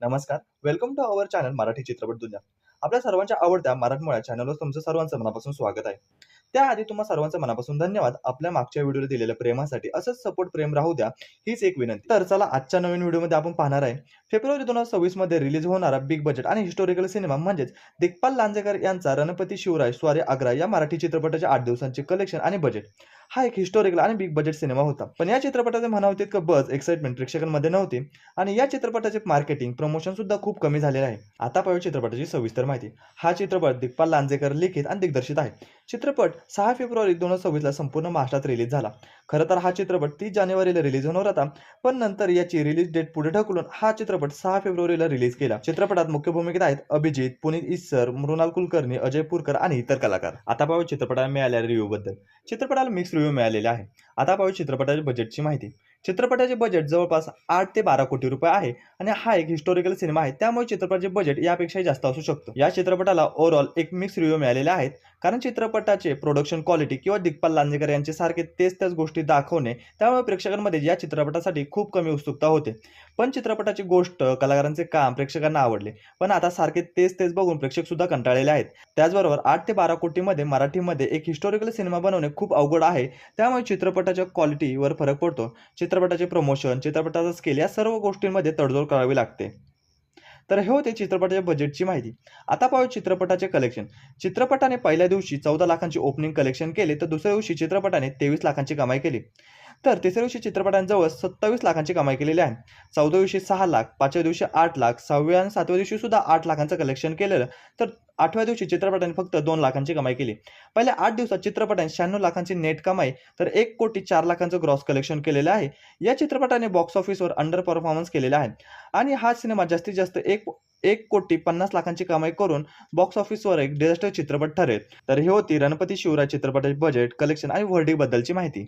नमस्कार. Welcome to our channel Marathi Chitrapat Duniya. आपल्या सर्वांच्या आवडत्या मराठमोळ्या चॅनलवर तुमचं सर्वांचं मनापासून स्वागत आहे. त्याआधी तुम्हा सर्वांचं मनापासून धन्यवाद. आपल्या मागच्या व्हिडिओला दिलेल्या प्रेमासाठी असंच सपोर्ट प्रेम राहू द्या, हीच एक विनंती. तर चला आजच्या नवीन व्हिडिओमध्ये आपण पाहणार आहे फेब्रुवारी 2026 मध्ये रिलीज होणारा बिग बजेट आणि हिस्टॉरिकल सिनेमा म्हणजेच दिग्पाल लांजेकर यांचा रणपती शिवराय स्वारी आग्रा या मराठी चित्रपटाचे 8 दिवसांचे कलेक्शन आणि बजेट. हा एक हिस्टॉरिकल आणि बिग बजेट सिनेमा होता. पण या चित्रपटाचे म्हणावं तितकं बझ, एक्साइटमेंट प्रेक्षकांमध्ये नव्हती आणि या चित्रपटाचे मार्केटिंग, प्रमोशन सुद्धा खूप कमी झालेलं आहे. आता पाहूया चित्रपटाची सविस्तर माहिती. हा चित्रपट दिग्पाल लांजेकर लिखित आणि दिग्दर्शित आहे. चित्रपट 6 फेब्रुवारी 2026 ला संपूर्ण महाराष्ट्रात रिलीज झाला. खरं तर हा चित्रपट 30 जानेवारीला रिलीज होणार होता, पण नंतर याची रिलीज डेट पुढे ढकलून हा चित्रपट 6 फेब्रुवारीला रिलीज केला. चित्रपटात मुख्य भूमिकेत आहेत अभिजित, पुनीत इस्सर, मृणाल कुलकर्णी, अजय पुरकर आणि इतर कलाकार. आता पाहूया चित्रपटाला मिळालेल्या रिव्ह्यू बद्दल. चित्रपटाला मिक्स रिव्ह्यू मिळालेले आहे. आता पाहूया चित्रपटाच्या बजेटची माहिती. चित्रपटाचे बजेट जवळपास 8 ते 12 कोटी रुपये आहे आणि हा एक हिस्टॉरिकल सिनेमा आहे, त्यामुळे चित्रपटाचे बजेट यापेक्षाही जास्त असू शकतं. या चित्रपटाला ओव्हरऑल एक मिक्स रिव्ह्यू मिळालेले आहेत, कारण चित्रपटाचे प्रोडक्शन क्वालिटी किंवा दिग्पाल लांजेकर यांचे सारखे त्याच गोष्टी दाखवणे, त्यामुळे प्रेक्षकांमध्ये या चित्रपटासाठी खूप कमी उत्सुकता होते. पण चित्रपटाची गोष्ट, कलाकारांचे काम प्रेक्षकांना आवडले. पण आता सारखे तेच बघून प्रेक्षक सुद्धा कंटाळलेले आहेत. त्याचबरोबर 8 ते 12 कोटीमध्ये मराठीमध्ये एक हिस्टॉरिकल सिनेमा बनवणे खूप अवघड आहे, त्यामुळे चित्रपटाच्या क्वालिटीवर फरक पडतो. चित्रपटाचे प्रमोशन, चित्रपटाचा स्केल या सर्व गोष्टींमध्ये तडजोड करावी लागते. तर हे होते चित्रपटाच्या बजेटची माहिती. आता पाहूया चित्रपटाचे कलेक्शन. चित्रपटाने पहिल्या दिवशी 14 लाखांची ओपनिंग कलेक्शन केले, तर दुसऱ्या दिवशी चित्रपटाने 23 लाखांची कमाई केली. तर तिसऱ्या दिवशी चित्रपटाने जवळ 27 लाखांची कमाई केलेली आहे. चौथ्या दिवशी 6 लाख, पाचव्या दिवशी 8 लाख, 6व्या आणि 7व्या दिवशी सुद्धा 8 लाखांचं कलेक्शन केलेलं. तर 8व्या दिवशी चित्रपटाने फक्त 2 लाखांची कमाई केली. पहिल्या 8 दिवसात चित्रपटाने 96 लाखांची नेट कमाई, तर 1,04,00,000चं ग्रॉस कलेक्शन केलेलं आहे. या चित्रपटाने बॉक्स ऑफिसवर अंडर परफॉर्मन्स केलेला आहे आणि हा सिनेमा जास्तीत जास्त 1,50,00,000ची कमाई करून बॉक्स ऑफिसवर एक डिझास्टर चित्रपट ठरेल. तर ही होती रणपती शिवराय चित्रपटाचे बजेट, कलेक्शन आणि वर्डिंग बद्दलची माहिती.